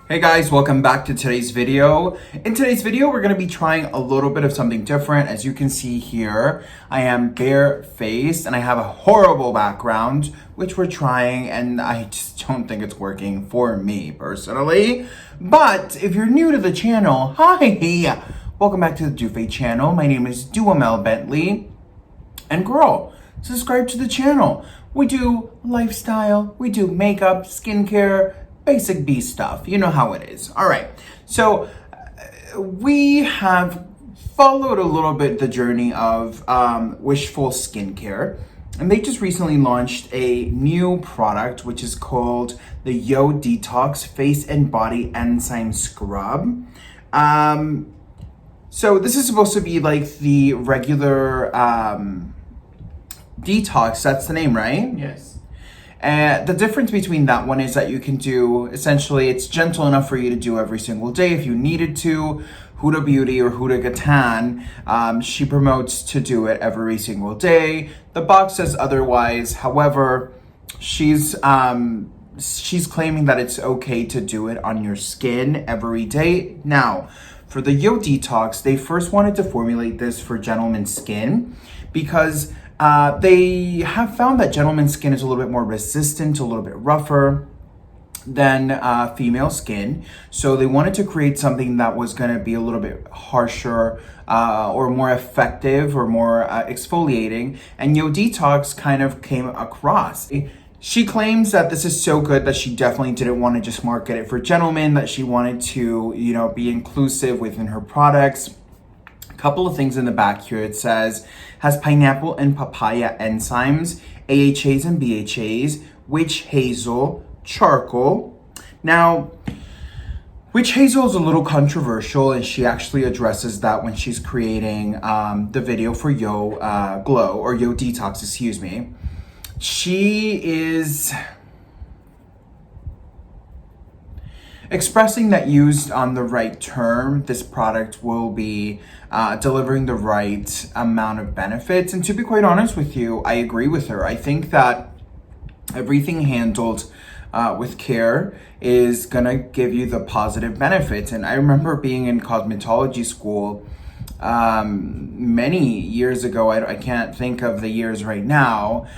Hey guys, welcome back to today's video. In today's video, we're going to be trying a little bit of something different. As you can see here, I am bare-faced and I have a horrible background, which we're trying, and I just don't think it's working for me personally. But if you're new to the channel, hi! Welcome back to the Duvet channel. My name is Duamel Bentley. And girl, subscribe to the channel. We do lifestyle, we do makeup, skincare, basic B stuff. You know how it is. All right. So we have followed a little bit the journey of Wishful Skincare. And they just recently launched a new product, which is called the YO Detox Face and Body Enzyme Scrub. So this is supposed to be like the regular detox. That's the name, right? Yes. The difference between that one is that you can do, essentially, it's gentle enough for you to do every single day if you needed to. Huda Beauty or Huda Gatan, she promotes to do it every single day. The box says otherwise. However, she's claiming that it's okay to do it on your skin every day. Now, for the YO Detox, they first wanted to formulate this for gentlemen's skin because they have found that gentlemen's skin is a little bit more resistant, a little bit rougher than female skin. So they wanted to create something that was going to be a little bit harsher or more effective or more exfoliating. And YO Detox kind of came across. She claims that this is so good that she definitely didn't want to just market it for gentlemen, that she wanted to, be inclusive within her products. Couple of things in the back here. It says has pineapple and papaya enzymes, AHAs and BHAs, witch hazel, charcoal. Now, witch hazel is a little controversial, and she actually addresses that when she's creating the video for YO Glow or YO Detox, excuse me. She is expressing that used on the right term, this product will be delivering the right amount of benefits. And to be quite honest with you, I agree with her. I think that everything handled with care is gonna give you the positive benefits. And I remember being in cosmetology school many years ago. I can't think of the years right now.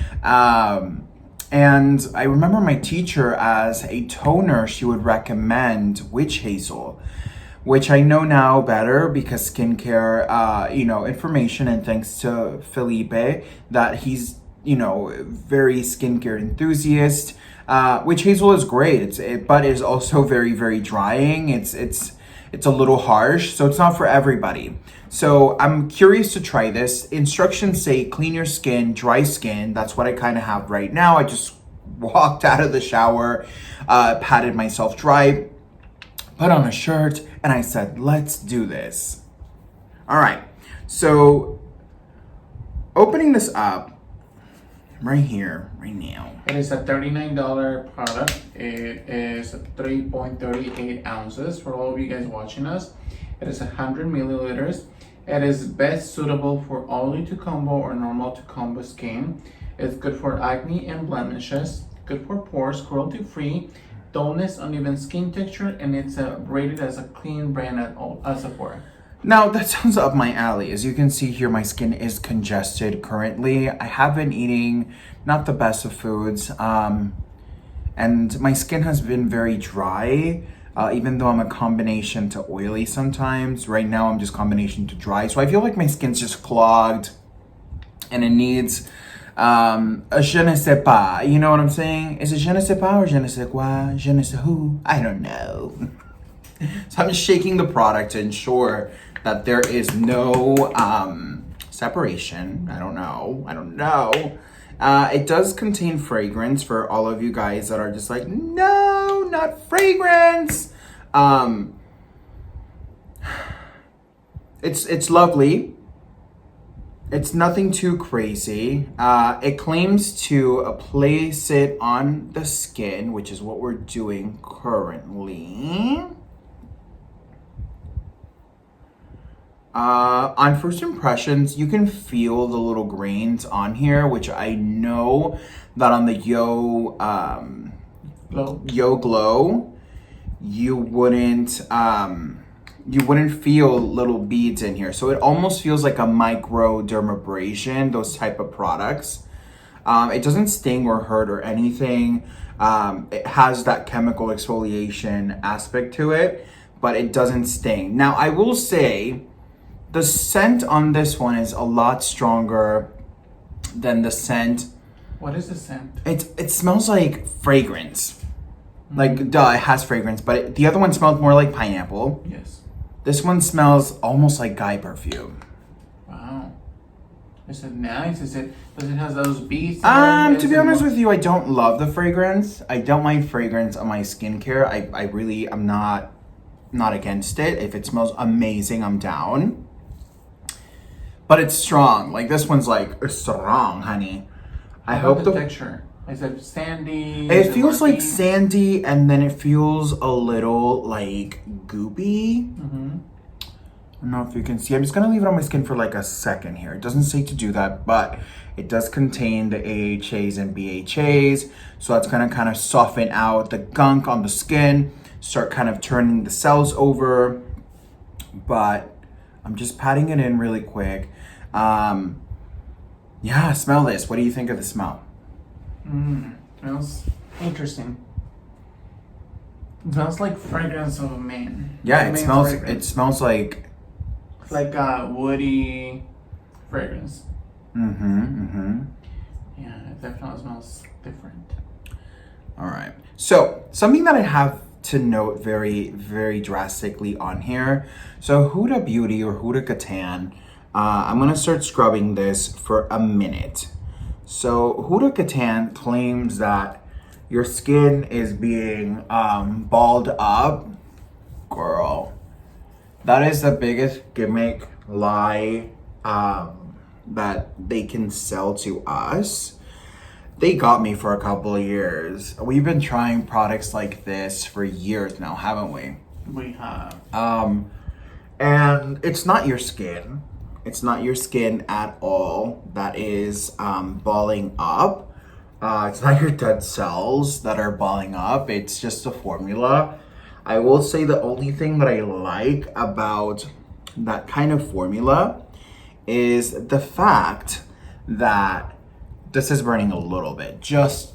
And I remember my teacher, as a toner, she would recommend witch hazel, which I know now better because skincare, information, and thanks to Felipe, that he's, very skincare enthusiast. Witch hazel is great, but is also very, very drying. It's a little harsh, so it's not for everybody. So I'm curious to try this. Instructions say clean your skin, dry skin. That's what I kind of have right now. I just walked out of the shower, patted myself dry, put on a shirt, and I said, let's do this. All right, so opening this up right here, right now. It is a $39 product. It is 3.38 ounces for all of you guys watching us. It is 100 milliliters. It is best suitable for oily to combo or normal to combo skin. It's good for acne and blemishes, good for pores, cruelty-free, dullness, uneven skin texture, and it's rated as a clean brand as a for. Now, that sounds up my alley. As you can see here, my skin is congested currently. I have been eating not the best of foods, and my skin has been very dry, even though I'm a combination to oily sometimes. Right now, I'm just combination to dry. So I feel like my skin's just clogged, and it needs a je ne sais pas. You know what I'm saying? Is it je ne sais pas or je ne sais quoi? Je ne sais who? I don't know. So I'm just shaking the product to ensure that there is no separation. I don't know. It does contain fragrance for all of you guys that are just like, no, not fragrance. It's lovely. It's nothing too crazy. It claims to place it on the skin, which is what we're doing currently. On first impressions, you can feel the little grains on here, which I know that on the YO Glow, you wouldn't feel little beads in here. So it almost feels like a microdermabrasion, those type of products. It doesn't sting or hurt or anything. It has that chemical exfoliation aspect to it, but it doesn't sting. Now, I will say the scent on this one is a lot stronger than the scent. What is the scent? It smells like fragrance. Like, duh, it has fragrance, but the other one smelled more like pineapple. Yes. This one smells almost like guy perfume. Wow. Is it nice? Does it have those beads? To be honest with you, I don't love the fragrance. I don't mind fragrance on my skincare. I really am not against it. If it smells amazing, I'm down. But it's strong. Like, this one's like strong, honey. I hope the texture. Is it sandy? It feels like sandy, and then it feels a little like goopy. I don't know if you can see. I'm just gonna leave it on my skin for like a second here. It doesn't say to do that, but it does contain the AHAs and BHAs. So that's gonna kind of soften out the gunk on the skin, start kind of turning the cells over. But I'm just patting it in really quick. Yeah, smell this. What do you think of the smell? Smells interesting. It smells like fragrance of a man. Yeah, A it man's smells. fragrance. It smells like. Like a woody fragrance. Yeah, it definitely smells different. All right. So something that I have to note very, very drastically on here. So Huda Beauty or Huda Katan, I'm gonna start scrubbing this for a minute. So Huda Katan claims that your skin is being balled up. Girl, that is the biggest gimmick lie that they can sell to us. They got me for a couple of years. We've been trying products like this for years now, haven't we? We have. And it's not your skin. It's not your skin at all that is balling up. It's not your dead cells that are balling up. It's just a formula. I will say the only thing that I like about that kind of formula is the fact that this is burning a little bit, just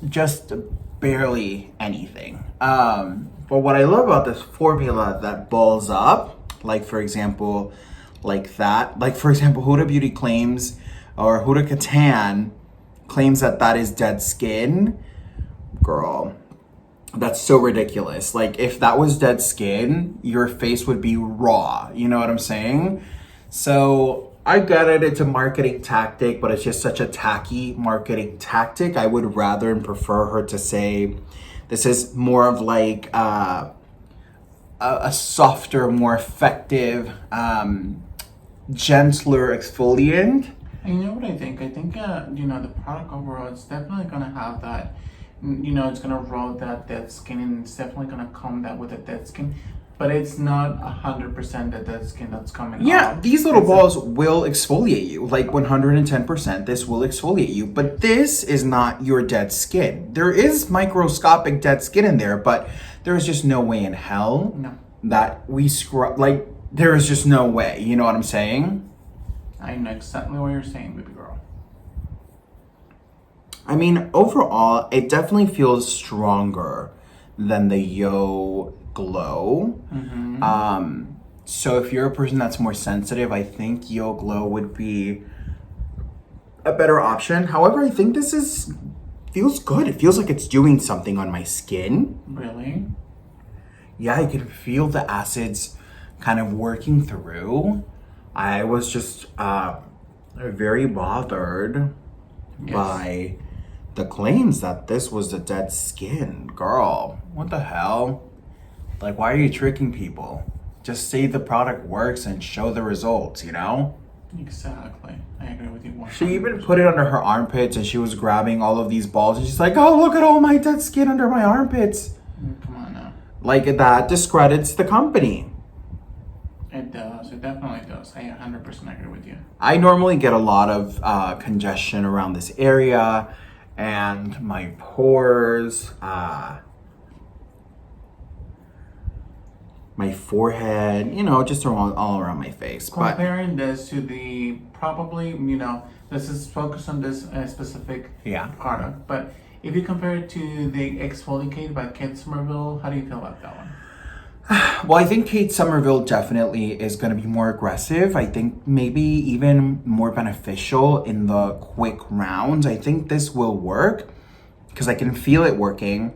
barely anything. But what I love about this formula that balls up, like for example, like that, like for example, Huda Beauty claims, or Huda Katan claims that is dead skin. Girl, that's so ridiculous. Like, if that was dead skin, your face would be raw. You know what I'm saying? So I get it, it's a marketing tactic, but it's just such a tacky marketing tactic. I would rather and prefer her to say this is more of like a softer, more effective, gentler exfoliant. And you know what I think? I think, the product overall, it's definitely going to have that, it's going to roll that dead skin, and it's definitely going to come that with the dead skin. But it's not 100% the dead skin that's coming off. Yeah, these little balls will exfoliate you. Like 110%, this will exfoliate you. But this is not your dead skin. There is microscopic dead skin in there, but there is just no way in hell that we scrub. Like, there is just no way. You know what I'm saying? I know exactly what you're saying, baby girl. I mean, overall, it definitely feels stronger than the Yo Glow. So if you're a person that's more sensitive, I think Yo Glow would be a better option. However, I think this feels good. It feels like it's doing something on my skin. Really? Yeah, I can feel the acids kind of working through. I was just very bothered by the claims that this was the dead skin. Girl, what the hell? Like, why are you tricking people? Just say the product works and show the results, you know? Exactly. I agree with you 100%. She even put it under her armpits, and she was grabbing all of these balls, and she's like, oh, look at all my dead skin under my armpits. Come on now. Like, that discredits the company. It does. It definitely does. I 100% agree with you. I normally get a lot of congestion around this area, and my pores, my forehead, you know, just all around my face. Comparing this to the probably, you know, this is focused on this specific Yeah. product, but if you compare it to the Exfoliate by Kate Somerville, how do you feel about that one? Well, I think Kate Somerville definitely is going to be more aggressive. I think maybe even more beneficial in the quick rounds. I think this will work because I can feel it working,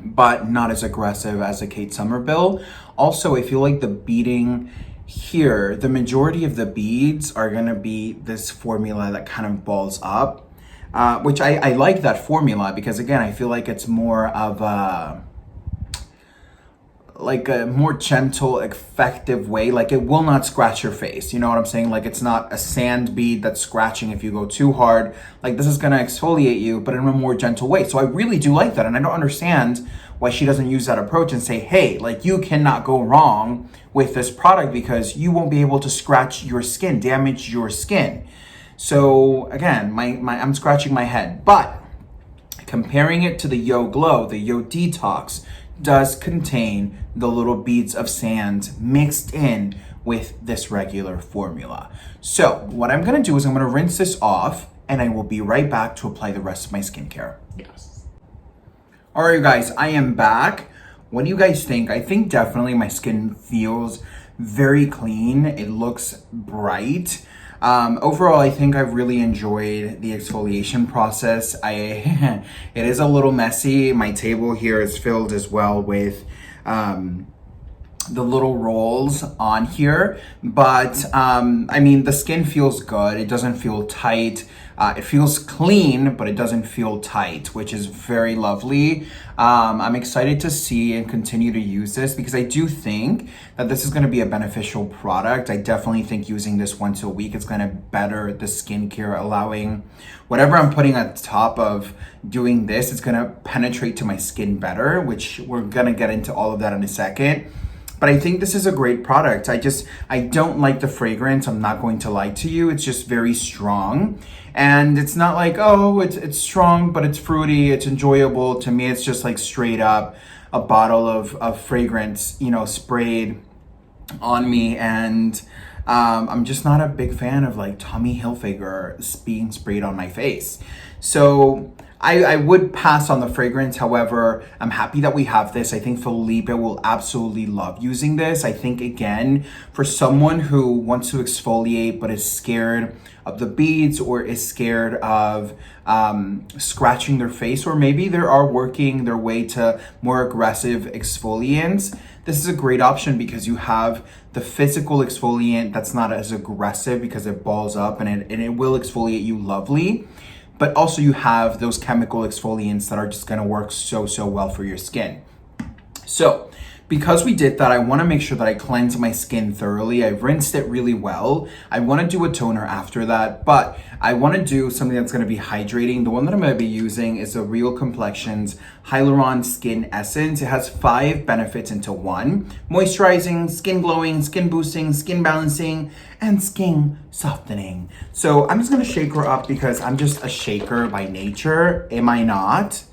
but not as aggressive as a Kate Somerville. Also, I feel like the beading here, the majority of the beads are going to be this formula that kind of balls up, which I like that formula because, again, I feel like it's more of a more gentle, effective way. Like, it will not scratch your face. You know what I'm saying? Like, it's not a sand bead that's scratching if you go too hard. Like, this is gonna exfoliate you, but in a more gentle way. So I really do like that. And I don't understand why she doesn't use that approach and say, hey, like, you cannot go wrong with this product because you won't be able to scratch your skin, damage your skin. So again, I'm scratching my head. But comparing it to the Yo Glow, the Yo Detox does contain the little beads of sand mixed in with this regular formula. So what I'm gonna do is I'm gonna rinse this off and I will be right back to apply the rest of my skincare. Yes. All right, guys, I am back. What do you guys think? I think definitely my skin feels very clean. It looks bright. Overall, I think I've really enjoyed the exfoliation process. It is a little messy. My table here is filled as well with the little rolls on here, but I mean, the skin feels good. It doesn't feel tight. It feels clean, but it doesn't feel tight, which is very lovely. I'm excited to see and continue to use this because I do think that this is going to be a beneficial product. I definitely think using this once a week is going to better the skincare, allowing whatever I'm putting on top of doing this, it's going to penetrate to my skin better, which we're going to get into all of that in a second. But I think this is a great product. I don't like the fragrance. I'm not going to lie to you. It's just very strong. And it's not like, oh, it's strong, but it's fruity, it's enjoyable. To me, it's just like straight up a bottle of fragrance, you know, sprayed on me. And I'm just not a big fan of like Tommy Hilfiger being sprayed on my face. So I would pass on the fragrance. However, I'm happy that we have this. I think Felipe will absolutely love using this. I think, again, for someone who wants to exfoliate but is scared of the beads or is scared of scratching their face, or maybe they are working their way to more aggressive exfoliants, this is a great option because you have the physical exfoliant that's not as aggressive because it balls up and it will exfoliate you lovely. But also you have those chemical exfoliants that are just gonna work so well for your skin. So because we did that, I wanna make sure that I cleanse my skin thoroughly. I've rinsed it really well. I wanna do a toner after that, but I wanna do something that's gonna be hydrating. The one that I'm gonna be using is the Real Complexions Hyaluron Skin Essence. It has 5 benefits into one: moisturizing, skin glowing, skin boosting, skin balancing, and skin softening. So I'm just gonna shake her up because I'm just a shaker by nature. Am I not?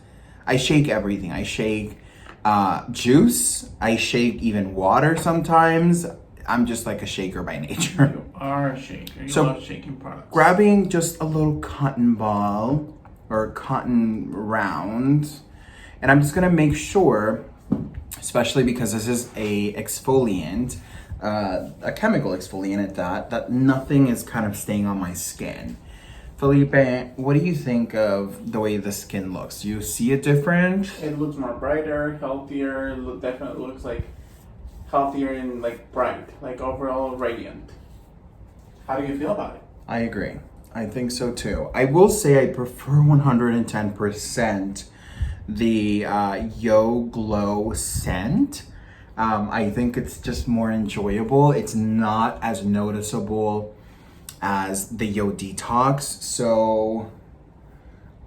I shake everything. I shake juice. I shake even water sometimes. I'm just like a shaker by nature. You are a shaker. You So, love shaking products. Grabbing just a little cotton ball or cotton round, and I'm just gonna make sure, especially because this is a exfoliant, a chemical exfoliant at that nothing is kind of staying on my skin. Felipe, what do you think of the way the skin looks? Do you see a difference? It looks more brighter, healthier. Definitely looks like healthier and like bright, like overall radiant. How do you feel about it? I agree. I think so too. I will say I prefer 110% the Yo Glow scent. I think it's just more enjoyable. It's not as noticeable as the Yo Detox. So,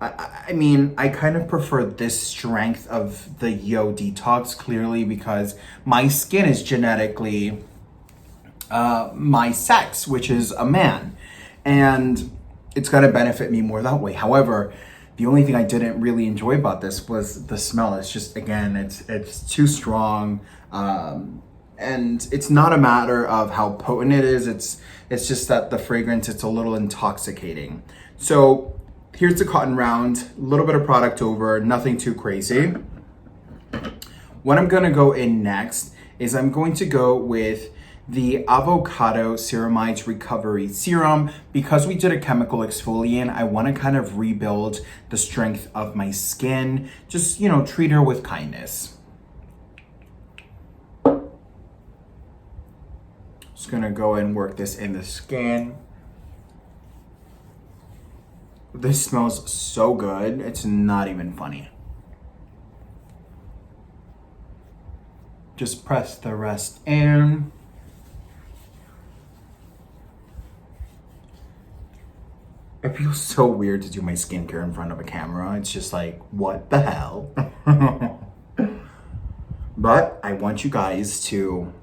I mean, I kind of prefer this strength of the Yo Detox, clearly because my skin is genetically my sex, which is a man. And it's going to benefit me more that way. However, The only thing I didn't really enjoy about this was the smell. It's just, again, it's too strong. And it's not a matter of how potent it is. It's just that the fragrance, it's a little intoxicating. So here's the cotton round, a little bit of product over, nothing too crazy. What I'm gonna go in next is I'm going to go with the Avocado Ceramides Recovery Serum. Because we did a chemical exfoliant, I wanna kind of rebuild the strength of my skin. Just, treat her with kindness. Just gonna go and work this in the skin. This smells so good, it's not even funny. Just press the rest in. It feels so weird to do my skincare in front of a camera. It's just like, what the hell? But I want you guys to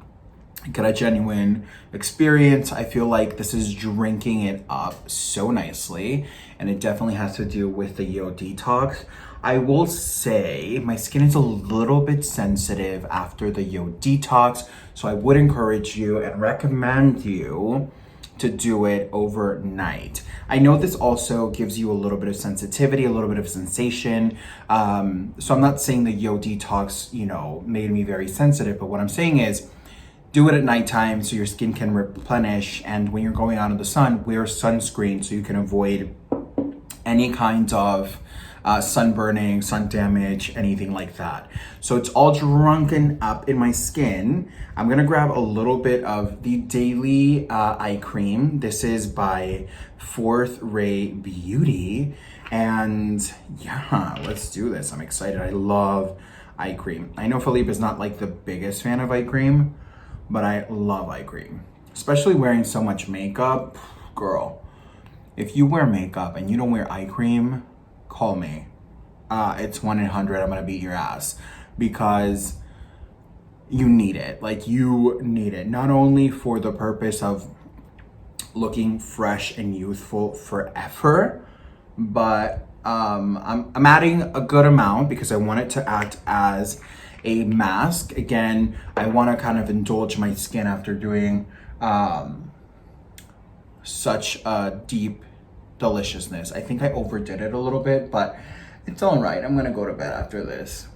get a genuine experience. I feel like this is drinking it up so nicely, and it definitely has to do with the Yo Detox. I will say my skin is a little bit sensitive after the Yo Detox, so I would encourage you and recommend you to do it overnight. I know this also gives you a little bit of sensitivity, a little bit of sensation. So I'm not saying the Yo Detox, made me very sensitive, but what I'm saying is do it at nighttime so your skin can replenish. And when you're going out in the sun, wear sunscreen so you can avoid any kind of sunburning, sun damage, anything like that. So it's all drunken up in my skin. I'm gonna grab a little bit of the Daily Eye Cream. This is by Fourth Ray Beauty. And yeah, let's do this. I'm excited. I love eye cream. I know Felipe is not like the biggest fan of eye cream, but I love eye cream. Especially wearing so much makeup. Girl, if you wear makeup and you don't wear eye cream, call me. It's 1-800, I'm gonna beat your ass. Because you need it. Like, you need it. Not only for the purpose of looking fresh and youthful forever, but I'm adding a good amount because I want it to act as a mask. Again, I want to kind of indulge my skin after doing such a deep deliciousness. I think I overdid it a little bit, but it's all right. I'm gonna go to bed after this.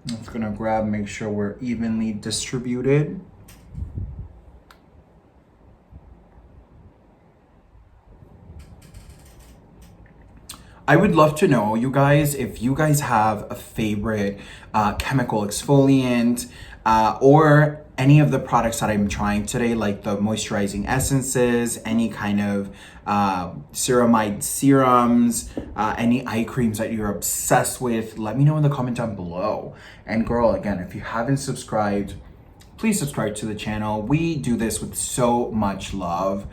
I'm just gonna grab, make sure we're evenly distributed. I would love to know, you guys, if you guys have a favorite chemical exfoliant or any of the products that I'm trying today, like the moisturizing essences, any kind of ceramide serums, any eye creams that you're obsessed with. Let me know in the comment down below. And girl, again, if you haven't subscribed, please subscribe to the channel. We do this with so much love.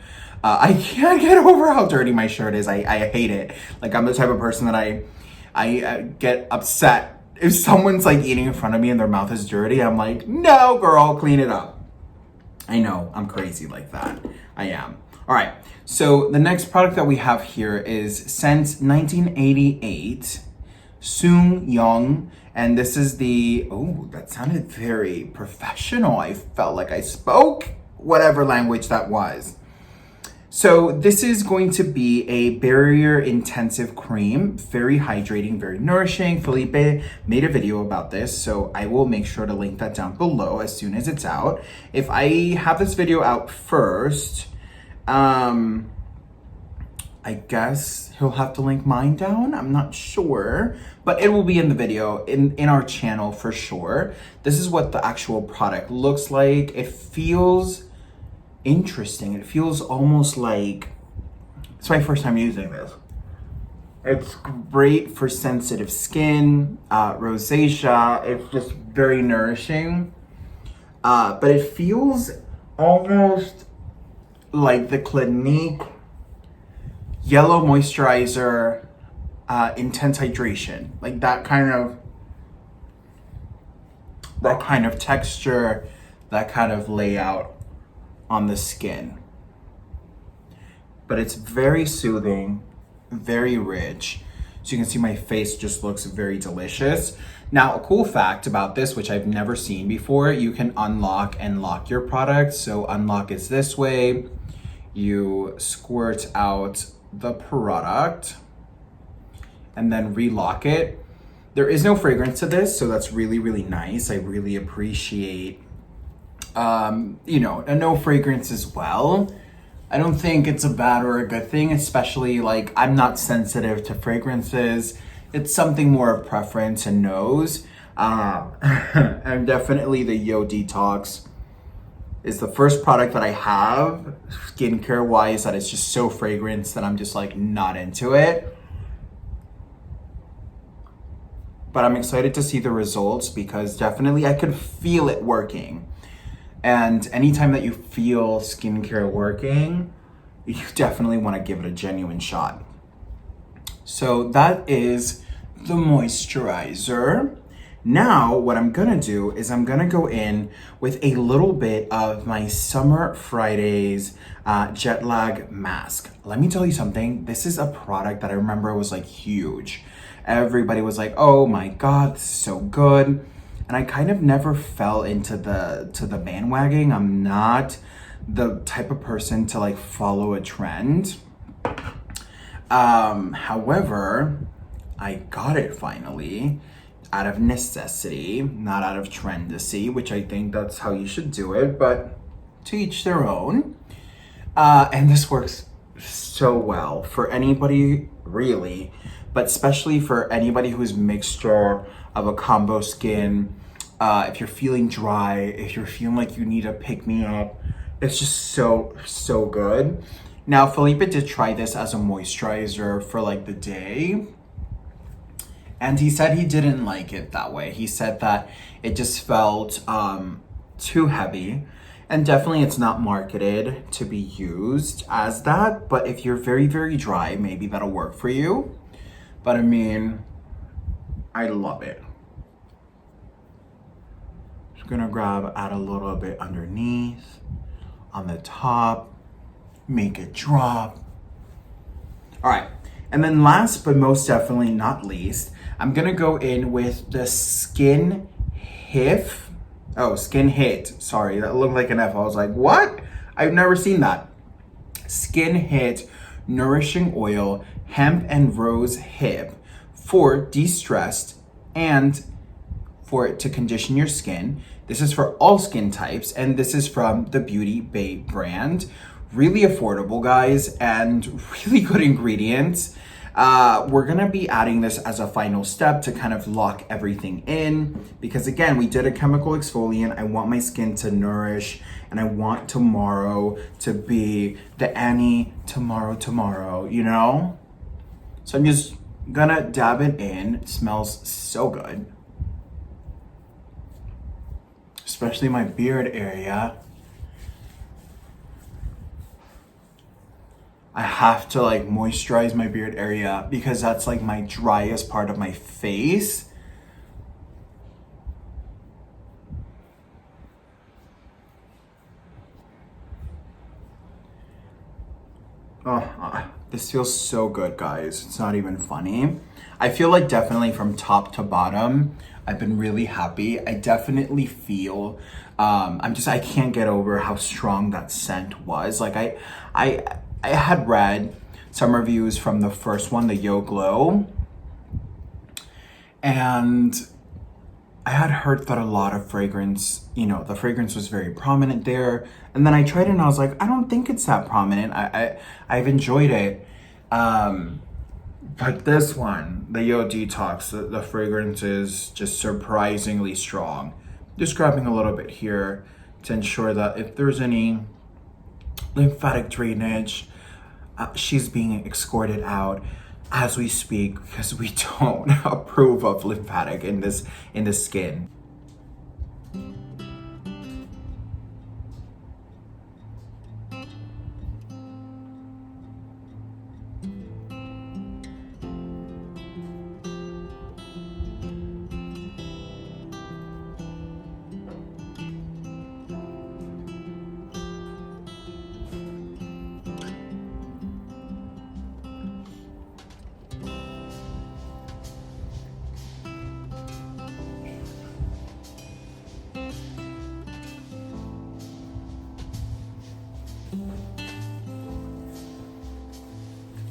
I can't get over how dirty my shirt is. I hate it. Like, I'm the type of person that I get upset if someone's like eating in front of me and their mouth is dirty. I'm like, no, girl, clean it up. I know, I'm crazy like that. I am. All right, so the next product that we have here is since 1988, Jung, and this is the, oh, that sounded very professional. I felt like I spoke whatever language that was. So this is going to be a barrier intensive cream, very hydrating, very nourishing. Felipe made a video about this, so I will make sure to link that down below as soon as it's out. If I have this video out first, I guess he'll have to link mine down. I'm not sure, but it will be in the video in our channel for sure. This is what the actual product looks like. It feels interesting. It feels almost like, it's my first time using this. It's great for sensitive skin, rosacea. It's just very nourishing. But it feels almost like the Clinique Yellow Moisturizer Intense Hydration. Like that kind of texture, that kind of layout on the skin. but it's very soothing, very rich. So you can see my face just looks very delicious. Now, a cool fact about this, which I've never seen before, you can unlock and lock your product. So unlock is this way. You squirt out the product and then relock it. There is no fragrance to this, so that's really, really nice. I really appreciate, you know, a no fragrance as well. I don't think it's a bad or a good thing, especially like I'm not sensitive to fragrances. It's something more of preference and nose. And definitely the Yo Detox is the first product that I have skincare wise that is just so fragrance that I'm just like not into it. But I'm excited to see the results because definitely I could feel it working. And anytime that you feel skincare working, you definitely want to give it a genuine shot. So that is the moisturizer. Now, what I'm gonna do is I'm gonna go in with a little bit of my Summer Fridays jet lag mask. Let me tell you something. This is a product that I remember was like huge. Everybody was like, oh my God, this is so good. And I kind of never fell into the bandwagon. I'm not the type of person to like follow a trend. However, I got it finally out of necessity, not out of trendacy, which I think that's how you should do it, but to each their own. And this works so well for anybody really, but especially for anybody who's mixture of a combo skin. If you're feeling dry, if you're feeling like you need a pick-me-up, it's just so good. Now, Felipe did try this as a moisturizer for like the day, and he said he didn't like it that way. He said that it just felt too heavy, and definitely it's not marketed to be used as that, but if you're very, very dry, maybe that'll work for you. But I mean, I love it. Just gonna add a little bit underneath, on the top, make it drop. All right, and then last but most definitely not least, I'm gonna go in with the Skin Hit. Sorry, that looked like an F. I was like, what? I've never seen that. Skin Hit Nourishing Oil Hemp and Rose Hip for de-stressed and for it to condition your skin. This is for all skin types, and this is from the Beauty Bay brand. Really affordable, guys, and really good ingredients. We're gonna be adding this as a final step to kind of lock everything in, because again, we did a chemical exfoliant. I want my skin to nourish, and I want tomorrow to be the Annie tomorrow, you know? So I'm just gonna dab it in. It smells so good. Especially my beard area. I have to like moisturize my beard area because that's like my driest part of my face. This feels so good, guys. It's not even funny. I feel like definitely from top to bottom, I've been really happy. I definitely feel, I can't get over how strong that scent was. Like I had read some reviews from the first one, the Yo Glow, and I had heard that a lot of fragrance, you know, the fragrance was very prominent there. And then I tried it and I was like, I don't think it's that prominent. I've enjoyed it. But this one, the Yo Detox, the fragrance is just surprisingly strong. Just grabbing a little bit here to ensure that if there's any lymphatic drainage, she's being escorted out as we speak, because we don't approve of lymphatic in the skin.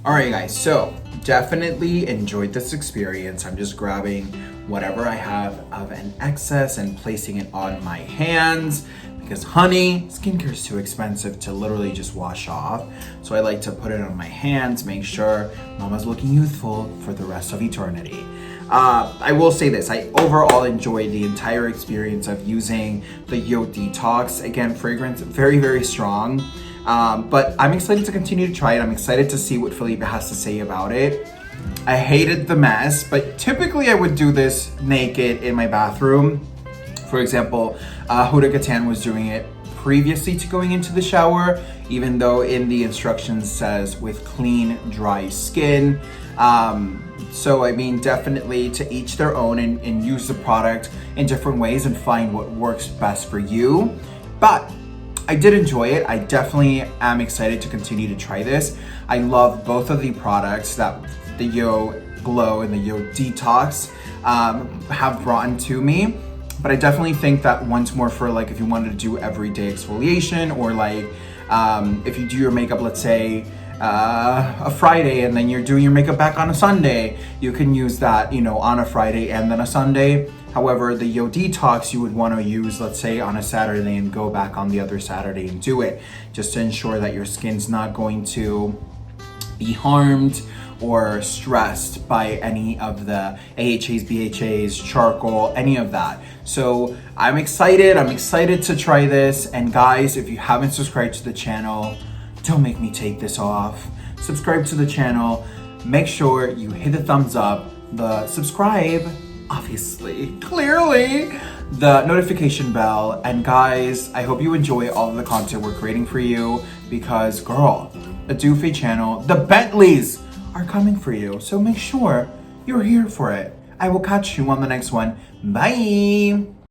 All right, guys, so definitely enjoyed this experience. I'm just grabbing whatever I have of an excess and placing it on my hands because, honey, skincare is too expensive to literally just wash off. So I like to put it on my hands, make sure mama's looking youthful for the rest of eternity. I will say this, I overall enjoyed the entire experience of using the Yo Detox. Again, fragrance, very, very strong. But I'm excited to continue to try it. I'm excited to see what Felipe has to say about it. I hated the mess, but typically I would do this naked in my bathroom. For example, Huda Gatan was doing it previously to going into the shower, even though in the instructions says with clean, dry skin. So I mean, definitely to each their own and use the product in different ways and find what works best for you. But I did enjoy it. I definitely am excited to continue to try this. I love both of the products that the Yo Glow and the Yo Detox have brought into me. But I definitely think that one's more for like if you wanted to do everyday exfoliation, or like if you do your makeup, let's say a Friday and then you're doing your makeup back on a Sunday, you can use that, you know, on a Friday and then a Sunday. However, the Yo Detox you would want to use, let's say, on a Saturday and go back on the other Saturday and do it, just to ensure that your skin's not going to be harmed or stressed by any of the AHAs, BHAs, charcoal, any of that. So I'm excited to try this. And guys, if you haven't subscribed to the channel, don't make me take this off. Subscribe to the channel. Make sure you hit the thumbs up, the subscribe, obviously, clearly, the notification bell. And guys, I hope you enjoy all of the content we're creating for you because, girl, the Doofy channel, the Bentleys are coming for you. So make sure you're here for it. I will catch you on the next one. Bye.